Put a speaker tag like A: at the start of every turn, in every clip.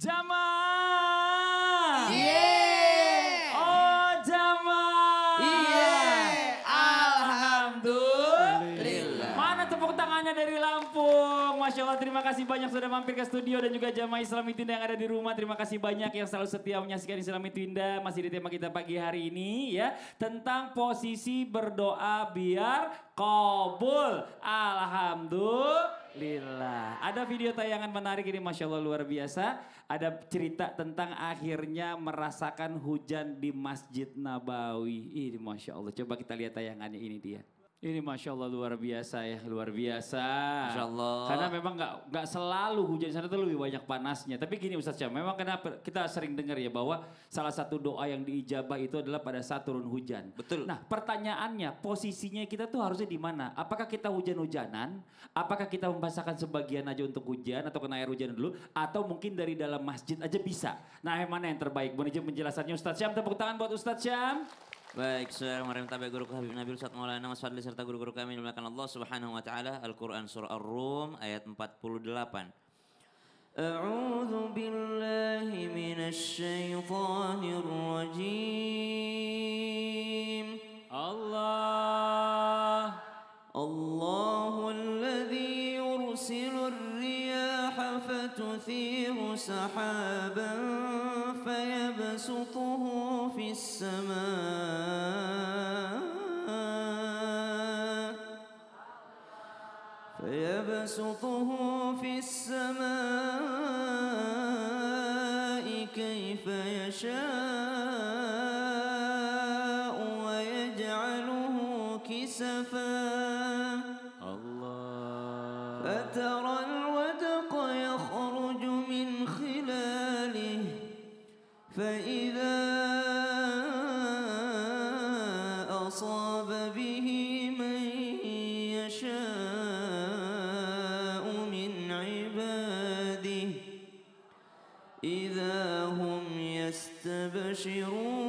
A: Jamaah.
B: Yeay.
A: Oh jamaah.
B: Iya.
A: Alhamdulillah. Mana tepuk tangannya dari Lampung. Masya Allah, terima kasih banyak sudah mampir ke studio dan juga jamaah Islam Twinda yang ada di rumah. Terima kasih banyak yang selalu setia menyaksikan Islam Twinda. Masih di tema kita pagi hari ini ya. Tentang posisi berdoa biar kabul. Alhamdulillah. Ada video tayangan menarik ini, Masya Allah luar biasa. Ada cerita tentang akhirnya merasakan hujan di Masjid Nabawi. Ini Masya Allah, coba kita lihat tayangannya, ini dia. Ini Masya Allah luar biasa ya, luar biasa.
B: Masya Allah.
A: Karena memang nggak selalu hujan di sana tuh lebih banyak panasnya. Tapi gini Ustaz Syam, memang kenapa kita sering dengar ya bahwa salah satu doa yang diijabah itu adalah pada saat turun hujan.
B: Betul.
A: Nah pertanyaannya posisinya kita tuh harusnya di mana? Apakah kita hujan-hujanan? Apakah kita membasahkan sebagian aja untuk hujan atau kena air hujan dulu? Atau mungkin dari dalam masjid aja bisa? Nah yang mana yang terbaik? Boleh izin penjelasannya Ustaz Syam, tepuk tangan buat Ustaz Syam.
B: Baik, saudara Maryam Tabe Guru Habib Nabil Ustaz Maulana Mas Fadli serta guru-guru kami dimuliakan Allah Subhanahu wa taala. Al-Qur'an surah Ar-Rum ayat 48. A'udzu billahi minasy syaithanir rajim. Allahu alladzi yursilur riyaha fatuthiru sahaban فيبسطه في السماء كيف يشاء ويجعله كسفا فترى الودق يخرج من خلاله فإذا أصاب به من يشاء من عباده إذا هم يستبشرون.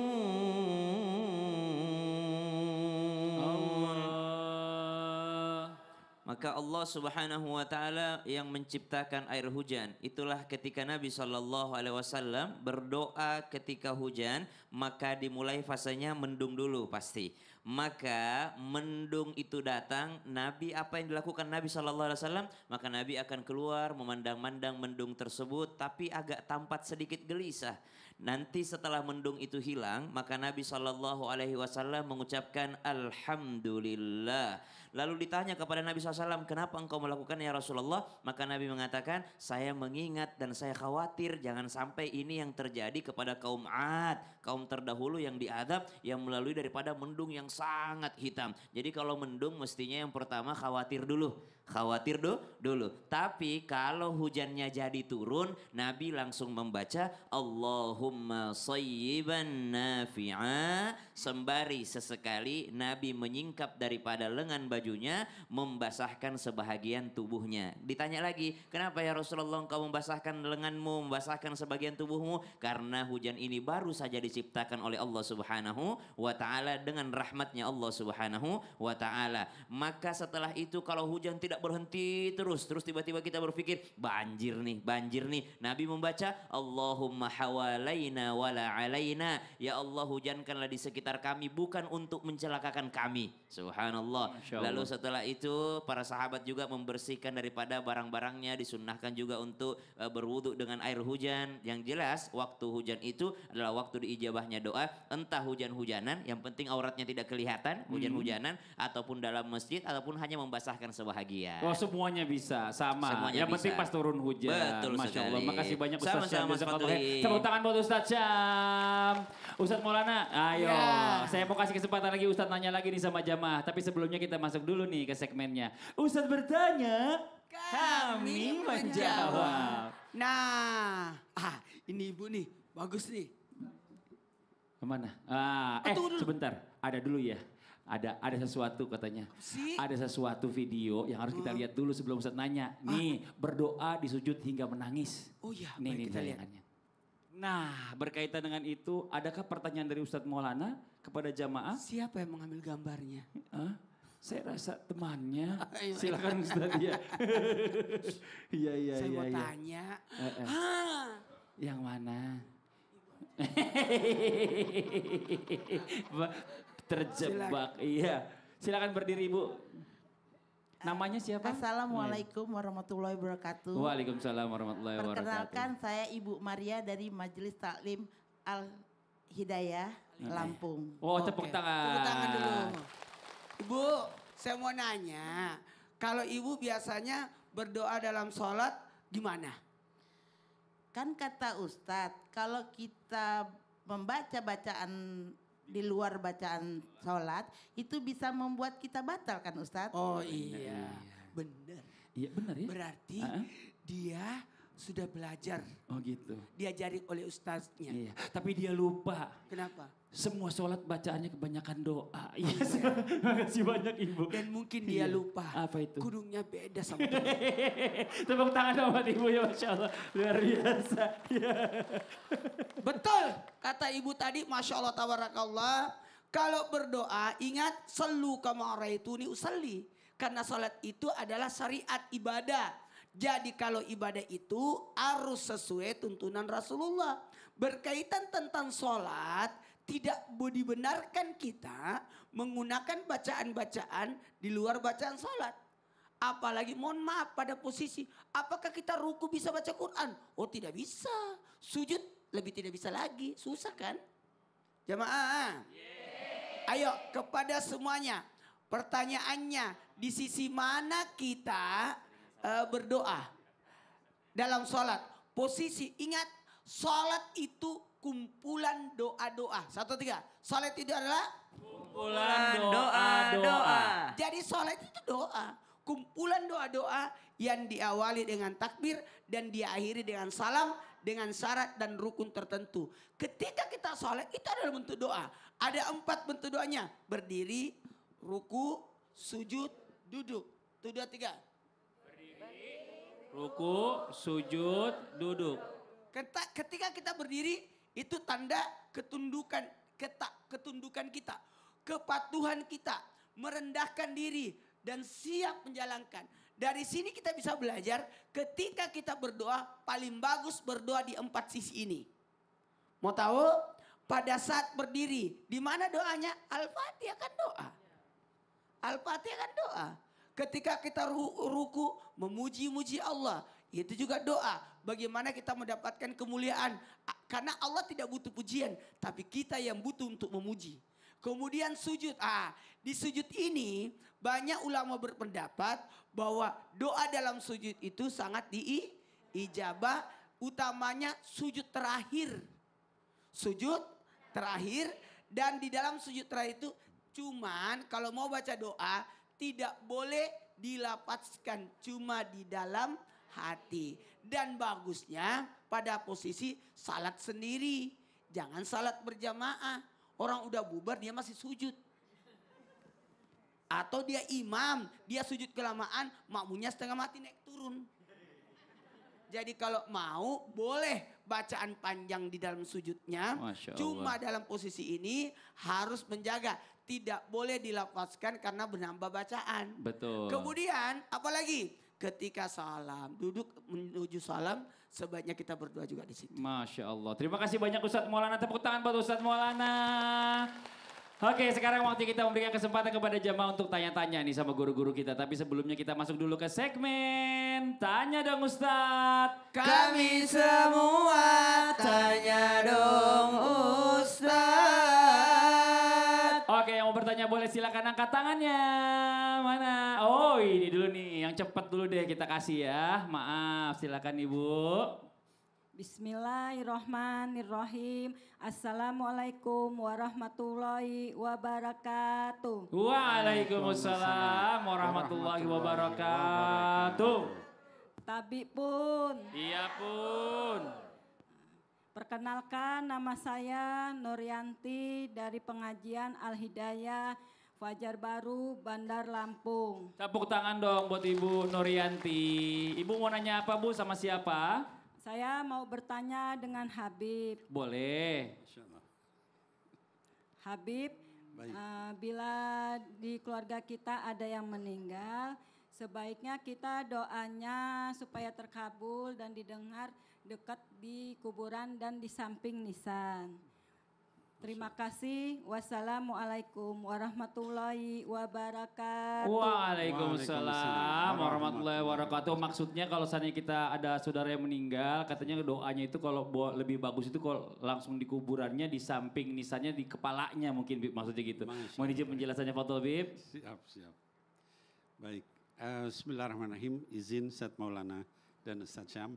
B: Maka Allah Subhanahu wa taala yang menciptakan air hujan. Itulah ketika Nabi sallallahu alaihi wasallam berdoa ketika hujan, maka dimulai fasenya mendung dulu pasti. Maka mendung itu datang, Nabi apa yang dilakukan Nabi sallallahu alaihi wasallam? Maka Nabi akan keluar memandang-mandang mendung tersebut tapi agak tampak sedikit gelisah. Nanti setelah mendung itu hilang, maka Nabi sallallahu alaihi wasallam mengucapkan alhamdulillah. Lalu ditanya kepada Nabi SAW, kenapa engkau melakukan ya Rasulullah? Maka Nabi mengatakan, saya mengingat dan saya khawatir jangan sampai ini yang terjadi kepada kaum Ad, kaum terdahulu yang diadab yang melalui daripada mendung yang sangat hitam. Jadi kalau mendung mestinya yang pertama khawatir dulu. Tapi kalau hujannya jadi turun, Nabi langsung membaca Allahumma sayyiban nafi'a. Sembari sesekali Nabi menyingkap daripada lengan bajunya, membasahkan sebahagian tubuhnya. Ditanya lagi, kenapa ya Rasulullah engkau membasahkan lenganmu, membasahkan sebagian tubuhmu? Karena hujan ini baru saja diciptakan oleh Allah Subhanahu wa ta'ala dengan rahmatnya Allah Subhanahu wa ta'ala. Maka setelah itu kalau hujan tidak berhenti terus tiba-tiba kita berpikir banjir nih. Nabi membaca Allahumma hawalaina wala alaina. Ya Allah hujankanlah di sekitar kami bukan untuk mencelakakan kami. Subhanallah. Lalu setelah itu para sahabat juga membersihkan daripada barang-barangnya, disunnahkan juga untuk berwudu dengan air hujan. Yang jelas waktu hujan itu adalah waktu diijabahnya doa, entah hujan-hujanan yang penting auratnya tidak kelihatan, hujan-hujanan ataupun dalam masjid ataupun hanya membasahkan sebahagian.
A: Oh semuanya bisa sama.
B: Semuanya
A: yang penting
B: bisa.
A: pas turun hujan.
B: Betul
A: Masya Allah.
B: sekali.
A: Makasih banyak Ustaz Syam.
B: Sama-sama, Mas Fadli.
A: Tepuk tangan buat Ustaz Syam. Ustaz Maulana, ayo.
C: Ya.
A: Saya mau kasih kesempatan lagi Ustaz nanya lagi nih sama jamaah. Tapi sebelumnya kita masuk dulu nih ke segmennya. Ustaz bertanya, kami menjawab.
C: Nah, ini ibu nih, bagus nih.
A: Kemana?
C: Tunggu dulu.
A: Sebentar. Ada dulu ya. Ada sesuatu katanya.
C: Sih?
A: Ada sesuatu video yang harus kita lihat dulu sebelum Ustaz nanya. Nih, berdoa di sujud hingga menangis.
C: Oh iya,
A: Nih
C: kita lihat.
A: tayangannya. Nah, berkaitan dengan itu, adakah pertanyaan dari Ustadz Maulana kepada jamaah?
C: Siapa yang mengambil gambarnya?
A: Hah? Saya rasa temannya.
C: Ayo,
A: Silakan Ustadz ya. Iya.
C: Saya mau tanya.
A: Yang mana? Terjebak, iya. Silakan berdiri Ibu. Namanya siapa?
D: Assalamualaikum warahmatullahi wabarakatuh.
A: Waalaikumsalam warahmatullahi wabarakatuh.
D: Perkenalkan saya Ibu Maria dari Majelis Taklim Al Hidayah Lampung.
A: Oh, tepuk tangan.
C: Tepuk tangan dulu. Ibu, saya mau nanya. Kalau ibu biasanya berdoa dalam sholat gimana?
D: Kan kata Ustadz, kalau kita membaca bacaan di luar bacaan sholat, itu bisa membuat kita batal kan Ustadz?
C: Oh iya, benar.
A: Iya benar ya.
C: Berarti dia sudah belajar.
A: Oh gitu.
C: Diajari oleh ustaznya.
A: Iya. Tapi dia lupa.
C: Kenapa?
A: Semua sholat bacaannya kebanyakan doa. Iya. Makasih banyak Ibu.
C: Dan mungkin dia lupa.
A: Apa itu?
C: Kudungnya beda sama dia.
A: Tepuk tangan dong buat Ibu ya, Masya Allah. Luar biasa. Ya.
C: Betul, kata ibu tadi, Masya Allah tabarakallah. Kalau berdoa ingat selu kama raituni usalli. Karena sholat itu adalah syariat ibadah. Jadi kalau ibadah itu harus sesuai tuntunan Rasulullah. Berkaitan tentang sholat, tidak dibenarkan kita menggunakan bacaan-bacaan di luar bacaan sholat. Apalagi mohon maaf pada posisi, apakah kita ruku bisa baca Quran? Oh tidak bisa. Sujud lebih tidak bisa lagi, susah kan? Jamaah. Ayo kepada semuanya. Pertanyaannya, di sisi mana kita berdoa dalam sholat? Posisi, ingat sholat itu kumpulan doa-doa. 1, 3. Sholat itu adalah
A: Kumpulan doa-doa.
C: jadi sholat itu doa. Kumpulan doa-doa yang diawali dengan takbir dan diakhiri dengan salam dengan syarat dan rukun tertentu. Ketika kita sholat itu adalah bentuk doa. Ada 4 bentuk doanya. Berdiri, ruku, sujud, duduk. 1, 2, 3.
A: Ruku, sujud, duduk.
C: Ketika kita berdiri itu tanda ketundukan kita, kepatuhan kita, merendahkan diri dan siap menjalankan. Dari sini kita bisa belajar ketika kita berdoa paling bagus berdoa di 4 sisi ini. Mau tahu? Pada saat berdiri, di mana doanya? Al-Fatihah kan doa. Al-Fatihah kan doa. Ketika kita ruku memuji-muji Allah, itu juga doa. Bagaimana kita mendapatkan kemuliaan. Karena Allah tidak butuh pujian, tapi kita yang butuh untuk memuji. Kemudian sujud. Di sujud ini banyak ulama berpendapat bahwa doa dalam sujud itu sangat diijabah. Utamanya sujud terakhir. Sujud terakhir dan di dalam sujud terakhir itu cuman kalau mau baca doa tidak boleh dilapazkan, cuma di dalam hati. Dan bagusnya pada posisi salat sendiri. Jangan salat berjamaah. Orang udah bubar dia masih sujud. Atau dia imam, dia sujud kelamaan, makmunya setengah mati naik turun. Jadi kalau mau boleh bacaan panjang di dalam sujudnya. Cuma dalam posisi ini harus menjaga. Tidak boleh dilafazkan karena menambah bacaan.
A: Betul.
C: Kemudian apalagi ketika salam, duduk menuju salam sebaiknya kita berdoa juga di situ.
A: Masya Allah. Terima kasih banyak Ustadz Maulana. Tepuk tangan buat Ustadz Maulana. Oke, sekarang waktu kita memberikan kesempatan kepada jamaah untuk tanya-tanya nih sama guru-guru kita. Tapi sebelumnya kita masuk dulu ke segmen Tanya Dong Ustadz.
B: Kami semua tanya dong Ustadz.
A: Oke, yang mau bertanya boleh silakan angkat tangannya. Mana? Oh, ini dulu nih. Yang cepat dulu deh kita kasih ya. Maaf, silakan Ibu.
E: Bismillahirrahmanirrahim. Assalamualaikum warahmatullahi wabarakatuh.
A: Waalaikumsalam warahmatullahi wabarakatuh.
E: Tabi pun.
A: Iya pun.
E: Perkenalkan nama saya Nuryanti dari pengajian Al Hidayah Fajar Baru Bandar Lampung.
A: Tepuk tangan dong buat Ibu Nuryanti. Ibu mau nanya apa Bu sama siapa?
E: Saya mau bertanya dengan Habib.
A: Boleh.
E: Habib, bila di keluarga kita ada yang meninggal, sebaiknya kita doanya supaya terkabul dan didengar dekat di kuburan dan di samping nisan. Terima kasih. Wassalamualaikum warahmatullahi wabarakatuh.
A: Waalaikumsalam warahmatullahi wabarakatuh. Maksudnya kalau seandainya kita ada saudara yang meninggal, katanya doanya itu kalau lebih bagus itu kalau langsung di kuburannya di samping nisannya di kepalanya mungkin Bib, maksudnya gitu. Mau izin penjelasannya Fatul Bib?
F: Siap. Baik. Bismillahirrahmanirrahim. Izin Ustaz Maulana dan Ustaz Syam.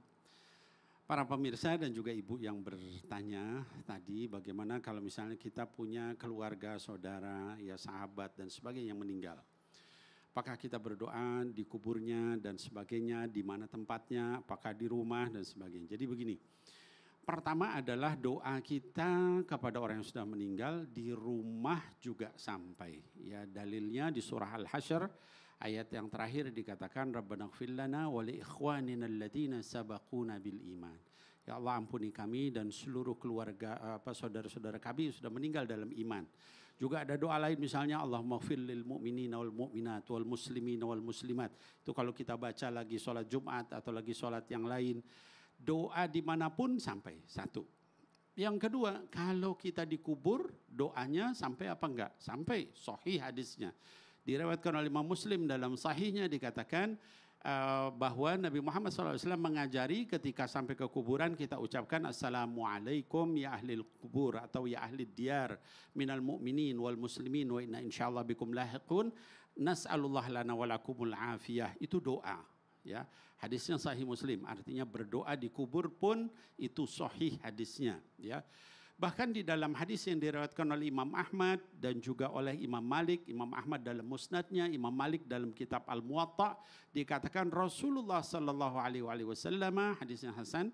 F: Para pemirsa dan juga ibu yang bertanya tadi bagaimana kalau misalnya kita punya keluarga, saudara, ya sahabat dan sebagainya yang meninggal. Apakah kita berdoa di kuburnya dan sebagainya, di mana tempatnya, apakah di rumah dan sebagainya. Jadi begini, pertama adalah doa kita kepada orang yang sudah meninggal di rumah juga sampai. Ya dalilnya di surah Al-Hasyr. Ayat yang terakhir dikatakan Rabbana ighfir lana wa li ikhwanina alladziina sabaquna bil iman. Ya Allah ampuni kami dan seluruh keluarga saudara-saudara kami yang sudah meninggal dalam iman. Juga ada doa lain misalnya Allahumma ighfir lil mu'minina wal mu'minat wal muslimina wal muslimat. Itu kalau kita baca lagi sholat Jumat atau lagi sholat yang lain. Doa dimanapun sampai. Satu. Yang kedua, kalau kita dikubur doanya sampai apa enggak? Sampai, sahih hadisnya. Diriwayatkan oleh Imam Muslim dalam sahihnya dikatakan bahwa Nabi Muhammad SAW mengajari ketika sampai ke kuburan kita ucapkan Assalamualaikum ya ahlil kubur atau ya ahlid diyar minal mu'minin wal muslimin wa inna insyaallah bikum lahiqun nas'alullah lana walakumul afiyah. Itu doa. Ya, hadisnya sahih Muslim, artinya berdoa di kubur pun itu sahih hadisnya. Ya. Bahkan di dalam hadis yang diriwayatkan oleh Imam Ahmad dan juga oleh Imam Malik, Imam Ahmad dalam Musnadnya, Imam Malik dalam kitab Al-Muwatta dikatakan Rasulullah sallallahu alaihi wasallam hadisnya Hasan,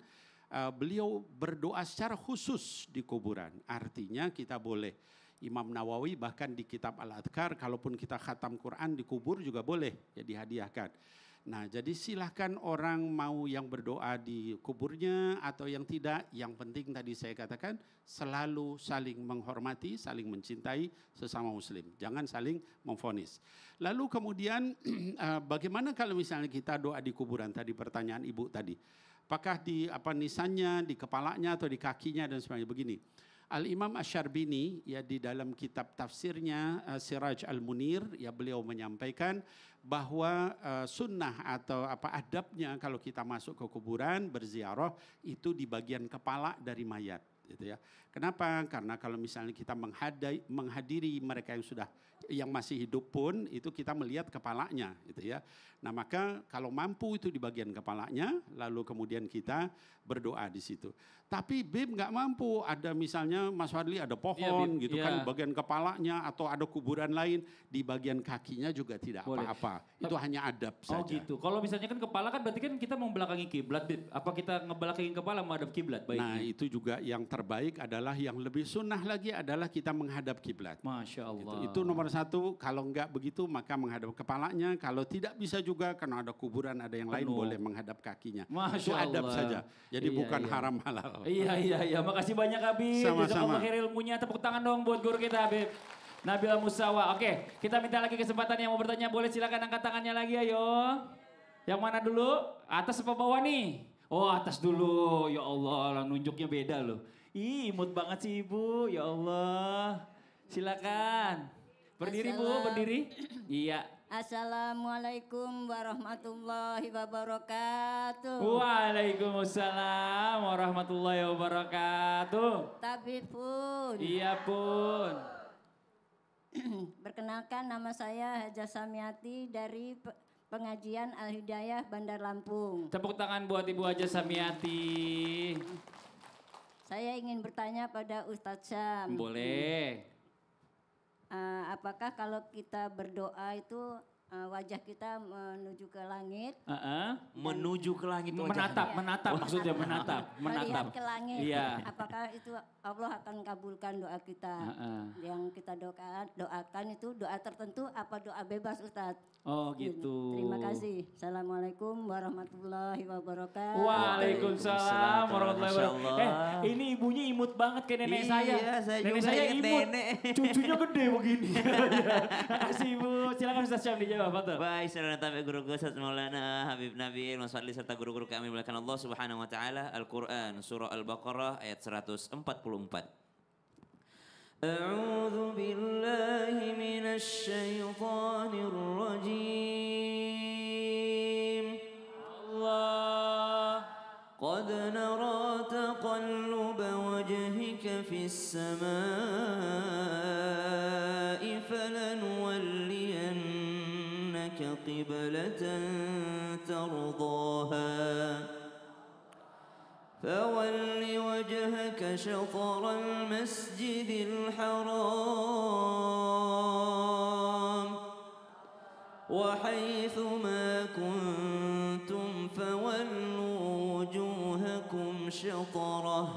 F: beliau berdoa secara khusus di kuburan. Artinya kita boleh. Imam Nawawi bahkan di kitab Al-Adhkar kalaupun kita khatam Quran di kubur juga boleh ya dihadiahkan. Nah, jadi silahkan orang mau yang berdoa di kuburnya atau yang tidak. Yang penting tadi saya katakan selalu saling menghormati, saling mencintai sesama muslim. Jangan saling memvonis. Lalu kemudian bagaimana kalau misalnya kita doa di kuburan tadi pertanyaan ibu tadi. Apakah di nisannya, di kepalanya atau di kakinya dan sebagainya begini. Al-Imam Asy-Syarbini ya di dalam kitab tafsirnya Siraj Al-Munir ya beliau menyampaikan bahwa sunnah atau adabnya kalau kita masuk ke kuburan berziarah itu di bagian kepala dari mayat gitu ya. Kenapa? Karena kalau misalnya kita menghadiri mereka yang masih hidup pun itu kita melihat kepalanya gitu ya. Nah, maka kalau mampu itu di bagian kepalanya lalu kemudian kita berdoa di situ. Tapi Bim nggak mampu, ada misalnya Mas Fadli ada pohon gitu kan bagian kepalanya atau ada kuburan lain di bagian kakinya juga tidak apa-apa. Itu hanya adab saja.
A: Oh gitu. Kalau misalnya kan kepala kan berarti kan kita membelakangi kiblat. Apa kita ngebelakangin kepala menghadap kiblat baiknya?
F: Nah, itu juga yang terbaik adalah yang lebih sunnah lagi adalah kita menghadap kiblat.
A: Masya Allah.
F: Itu nomor satu. Kalau enggak begitu maka menghadap kepalanya. Kalau tidak bisa juga karena ada kuburan ada yang lain boleh menghadap kakinya.
A: Masya
F: itu adab
A: Allah.
F: Saja. Jadi bukan haram halal.
A: Iya. Makasih banyak Habib.
F: Sama-sama.
A: Jazakallah ilmunya. Tepuk tangan dong buat guru kita Habib. Nabila Musawa. Oke, kita minta lagi kesempatan yang mau bertanya. Boleh silakan angkat tangannya lagi ayo. Yang mana dulu? Atas apa bawah nih? Oh atas dulu. Ya Allah, nunjuknya beda loh. Ih, imut banget sih Ibu. Ya Allah. Silakan. Berdiri Bu, berdiri. Iya.
G: Assalamualaikum warahmatullahi wabarakatuh.
A: Waalaikumsalam warahmatullahi wabarakatuh.
G: Tapi Pun.
A: Iya Pun.
G: Perkenalkan nama saya Haja Samiati dari Pengajian Al-Hidayah Bandar Lampung.
A: Tepuk tangan buat Ibu Haja Samiati.
G: Saya ingin bertanya pada Ustadz Syam.
A: Boleh.
G: Apakah kalau kita berdoa itu wajah kita menuju ke langit?
B: Menuju ke langit
A: Menatap maksudnya menatap.
G: Melihat ke langit.
A: Iya.
G: Apakah itu Allah akan kabulkan doa kita? Yang kita doakan itu doa tertentu apa doa bebas Ustadz?
A: Oh gitu.
G: Terima kasih. Assalamualaikum warahmatullahi wabarakatuh.
A: Waalaikumsalam warahmatullahi wabarakatuh. Ini ibunya imut banget kayak nenek saya.
B: Iya, saya
A: nenek
B: juga
A: saya
B: inget
A: imut.
B: nenek.
A: Cucunya gede begini. Terima kasih Ibu. Silakan Ustaz Syam dijawab, betul.
B: Baik, saudara tabi guru-guru Ustaz Maulana Habib Nabil Mas Fadli serta guru-guru kami mulakan Allah Subhanahu wa taala. Al-Qur'an surah Al-Baqarah ayat 144. A'udzu billahi minasy syaithanir rajim. Allah qad nara taqalluba wajhika fis samaa'i falanuwalliyannaka qiblatan tardaha فول وجهك شطر المسجد الحرام وحيث ما كنتم فولوا وجوهكم شطره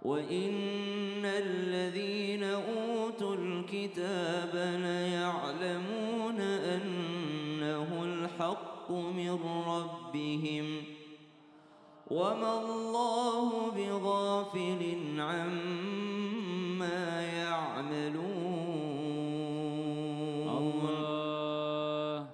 B: وإن الذين أوتوا الكتاب ليعلمون أنه الحق من ربهم وما الله بغافل عما يعملون
A: Allah.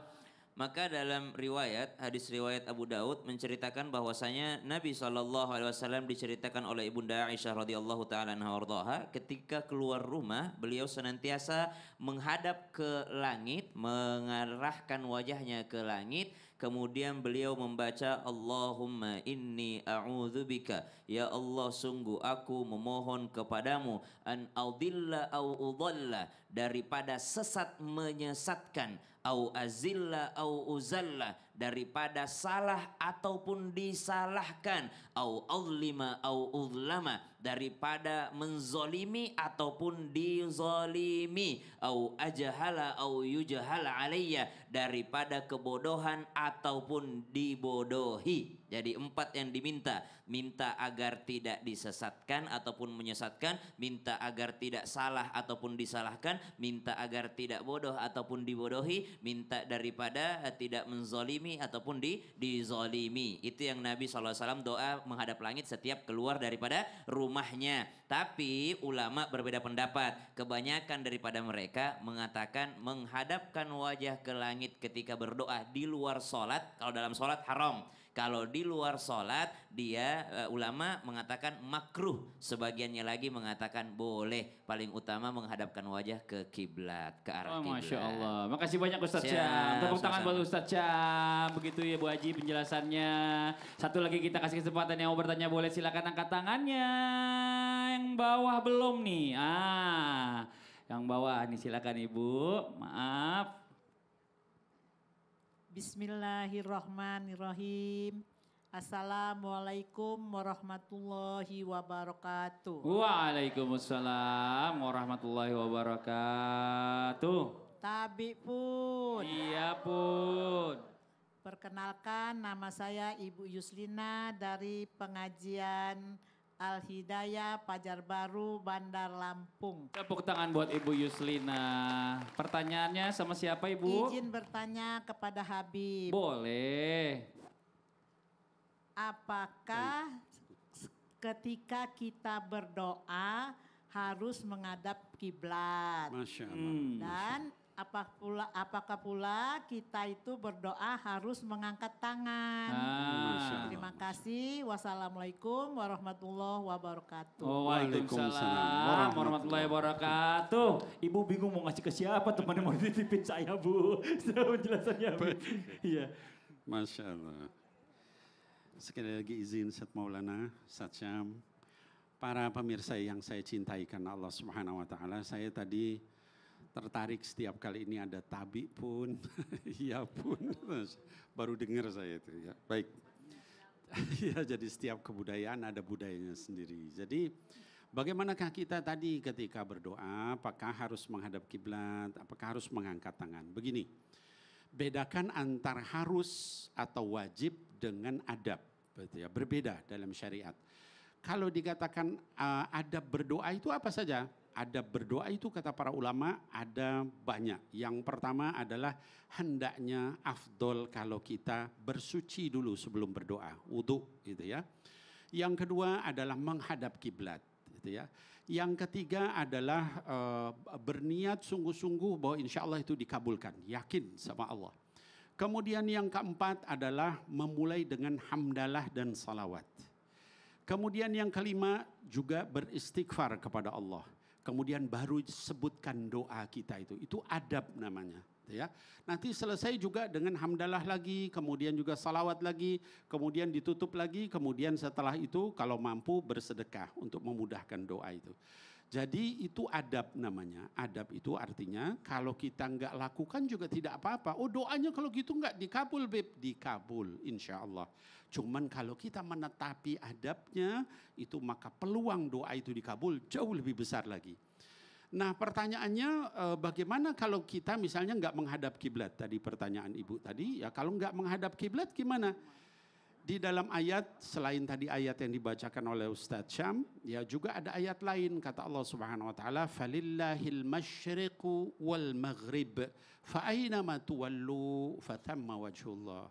B: Maka dalam riwayat, hadis riwayat Abu Daud menceritakan bahwasanya Nabi SAW diceritakan oleh Ibunda Aisyah radhiyallahu taala anha wardaha, ketika keluar rumah beliau senantiasa menghadap ke langit, mengarahkan wajahnya ke langit. Kemudian beliau membaca Allahumma inni a'udzubika, ya Allah sungguh aku memohon kepadamu an audilla au udalla, daripada sesat menyesatkan, au azilla au uzalla, daripada salah ataupun disalahkan, au azlima au uzlama, daripada menzolimi ataupun dizolimi, au ajahala au yujahala alayya, daripada kebodohan ataupun dibodohi. Jadi 4 yang diminta. Minta agar tidak disesatkan ataupun menyesatkan, minta agar tidak salah ataupun disalahkan, minta agar tidak bodoh ataupun dibodohi, minta daripada tidak menzolimi ataupun dizolimi. Itu yang Nabi SAW doa menghadap langit setiap keluar daripada rumahnya. Tapi ulama berbeda pendapat. Kebanyakan daripada mereka mengatakan menghadapkan wajah ke langit ketika berdoa di luar sholat. Kalau dalam sholat haram. Kalau di luar sholat dia ulama mengatakan makruh. Sebagiannya lagi mengatakan boleh. Paling utama menghadapkan wajah ke kiblat, ke arah kiblat.
A: Masya Allah. Makasih banyak Ustaz Syam. Tepuk tangan buat Ustaz Syam. Begitu ya Bu Haji penjelasannya. Satu lagi kita kasih kesempatan yang mau bertanya boleh silakan angkat tangannya. Yang bawah belum nih. Yang bawah nih silakan Ibu. Maaf.
H: Bismillahirrahmanirrahim. Assalamualaikum warahmatullahi wabarakatuh.
A: Waalaikumsalam warahmatullahi wabarakatuh.
H: Tabi pun.
A: Iya pun.
H: Perkenalkan nama saya Ibu Yuslina dari pengajian Al-Hidayah Pajar Baru Bandar Lampung.
A: Tepuk tangan buat Ibu Yuslina. Pertanyaannya sama siapa Ibu?
H: Izin bertanya kepada Habib.
A: Boleh.
H: Apakah ketika kita berdoa harus menghadap kiblat?
F: Masya Allah.
H: Dan apakah pula kita itu berdoa harus mengangkat tangan? Terima kasih. Wassalamualaikum warahmatullahi wabarakatuh.
A: Waalaikumsalam warahmatullahi wabarakatuh. Ibu bingung mau ngasih ke siapa, temannya mau dititipin saya Bu. Penjelasannya Bu. Iya.
F: Masya Allah. Sekali lagi izin Ustaz Maulana, Ustaz Syam, para pemirsa yang saya cintai karena Allah Subhanahu wa taala, saya tadi tertarik setiap kali ini ada tabi pun, iya pun, baru dengar saya itu ya. Baik, ya jadi setiap kebudayaan ada budayanya sendiri. Jadi bagaimanakah kita tadi ketika berdoa, apakah harus menghadap kiblat, apakah harus mengangkat tangan? Begini, bedakan antara harus atau wajib dengan adab, betul ya, berbeda dalam syariat. Kalau dikatakan adab berdoa itu apa saja? Adab berdoa itu kata para ulama ada banyak. Yang pertama adalah hendaknya afdol kalau kita bersuci dulu sebelum berdoa, wudu gitu ya. Yang kedua adalah menghadap kiblat. gitu ya. Yang ketiga adalah berniat sungguh-sungguh bahwa insya Allah itu dikabulkan, yakin sama Allah. Kemudian yang keempat adalah memulai dengan hamdalah dan salawat. Kemudian yang kelima juga beristighfar kepada Allah. Kemudian baru sebutkan doa kita itu adab namanya. Ya. Nanti selesai juga dengan hamdalah lagi, kemudian juga salawat lagi, kemudian ditutup lagi, kemudian setelah itu kalau mampu bersedekah untuk memudahkan doa itu. Jadi itu adab namanya. Adab itu artinya kalau kita nggak lakukan juga tidak apa-apa. Oh doanya kalau gitu nggak dikabul, Beb. Dikabul insya Allah. Cuman kalau kita menetapi adabnya itu maka peluang doa itu dikabul jauh lebih besar lagi. Nah pertanyaannya bagaimana kalau kita misalnya nggak menghadap kiblat? Tadi pertanyaan Ibu tadi, ya kalau nggak menghadap kiblat gimana? Di dalam ayat, selain tadi ayat yang dibacakan oleh Ustadz Syam, ya juga ada ayat lain, kata Allah Subhanahu wa taala, "Falillahil masyriqu wal maghrib, fa aynama tuwallu fathamma wajhullah."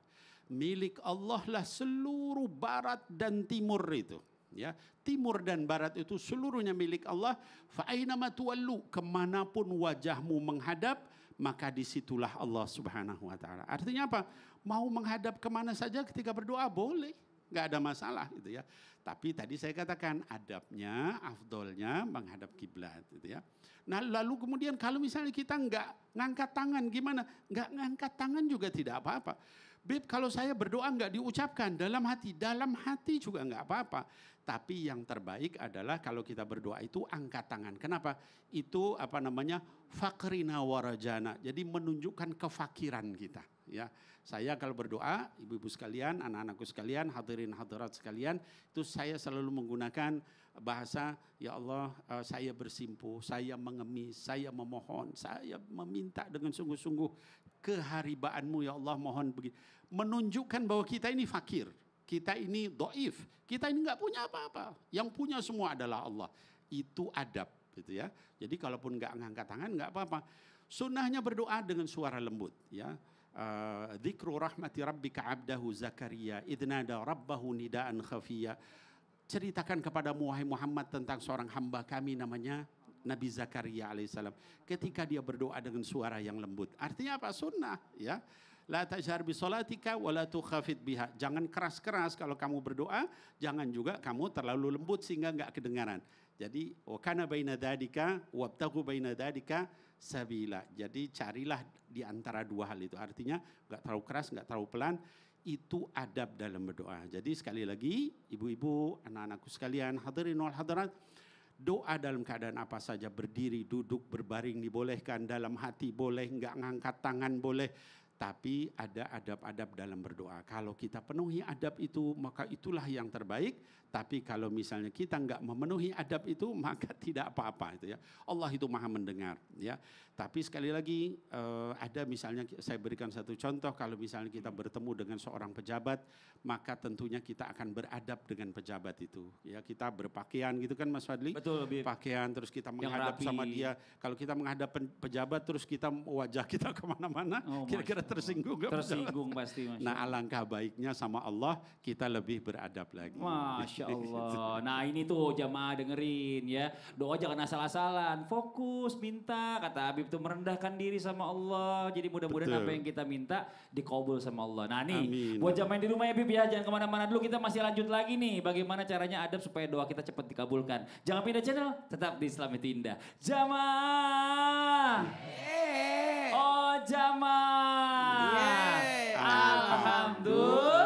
F: Milik Allah lah seluruh barat dan timur itu. Ya, timur dan barat itu seluruhnya milik Allah. Fa aynama tuwallu, kemanapun wajahmu menghadap, maka disitulah Allah Subhanahu wa taala. Artinya apa? Mau menghadap kemana saja ketika berdoa boleh, nggak ada masalah gitu ya. Tapi tadi saya katakan adabnya, afdolnya menghadap kiblat gitu ya. Nah lalu kemudian kalau misalnya kita nggak ngangkat tangan gimana? Nggak ngangkat tangan juga tidak apa-apa. Beb kalau saya berdoa nggak diucapkan dalam hati juga nggak apa-apa. Tapi yang terbaik adalah kalau kita berdoa itu angkat tangan. Kenapa? Itu fakrina warajana. Jadi menunjukkan kefakiran kita. Ya, saya kalau berdoa, ibu-ibu sekalian, anak-anakku sekalian, hadirin hadirat sekalian, itu saya selalu menggunakan bahasa, ya Allah, saya bersimpuh, saya mengemis, saya memohon, saya meminta dengan sungguh-sungguh keharibaanmu ya Allah, mohon begitu. Menunjukkan bahwa kita ini fakir, kita ini doif, kita ini nggak punya apa-apa, yang punya semua adalah Allah. Itu adab, gitu ya. Jadi kalaupun nggak ngangkat tangan nggak apa-apa. Sunnahnya berdoa dengan suara lembut, ya. Dzikru rahmati rabbika abdahu Zakaria idnada rabbahu nidaan khafiyya. Ceritakan kepadamu wahai Muhammad tentang seorang hamba kami namanya Nabi Zakaria alaihissalam. Ketika dia berdoa dengan suara yang lembut. Artinya apa? Sunnah, ya. La tajhar bi sholatika wa la tukhafit biha. Jangan keras-keras kalau kamu berdoa, jangan juga kamu terlalu lembut sehingga enggak kedengaran. Jadi wa kana baina dzalika wabtaghu baina dzalika sabila. Jadi carilah di antara dua hal itu. Artinya enggak terlalu keras, enggak terlalu pelan. Itu adab dalam berdoa. Jadi sekali lagi ibu-ibu, anak-anakku sekalian, hadirin wal hadirat, doa dalam keadaan apa saja, berdiri, duduk, berbaring dibolehkan, dalam hati boleh, enggak ngangkat tangan boleh. Tapi ada adab-adab dalam berdoa. Kalau kita penuhi adab itu, maka itulah yang terbaik. Tapi kalau misalnya kita enggak memenuhi adab itu, maka tidak apa-apa itu ya. Allah itu maha mendengar ya. Tapi sekali lagi ada misalnya saya berikan satu contoh, kalau misalnya kita bertemu dengan seorang pejabat, maka tentunya kita akan beradab dengan pejabat itu. Ya, kita berpakaian gitu kan Mas Fadli?
A: Betul,
F: pakaian terus kita menghadap sama dia. Kalau kita menghadap pejabat terus kita wajah kita kemana-mana, kira-kira tersinggung gak?
A: Tersinggung pasti. Masya Allah.
F: Nah alangkah baiknya sama Allah kita lebih beradab lagi.
A: Masya Allah. Nah ini tuh jamaah dengerin ya. Doa jangan asal-asalan. Fokus minta. Kata Habib tuh merendahkan diri sama Allah. Jadi mudah-mudahan apa yang kita minta dikabul sama Allah. Nah nih buat jamaah di rumah ya Habib ya. Jangan kemana-mana dulu, kita masih lanjut lagi nih. Bagaimana caranya adab supaya doa kita cepat dikabulkan. Jangan pindah channel. Tetap di Islam itu Indah. Jamaah. Oh jamaah. Alhamdulillah.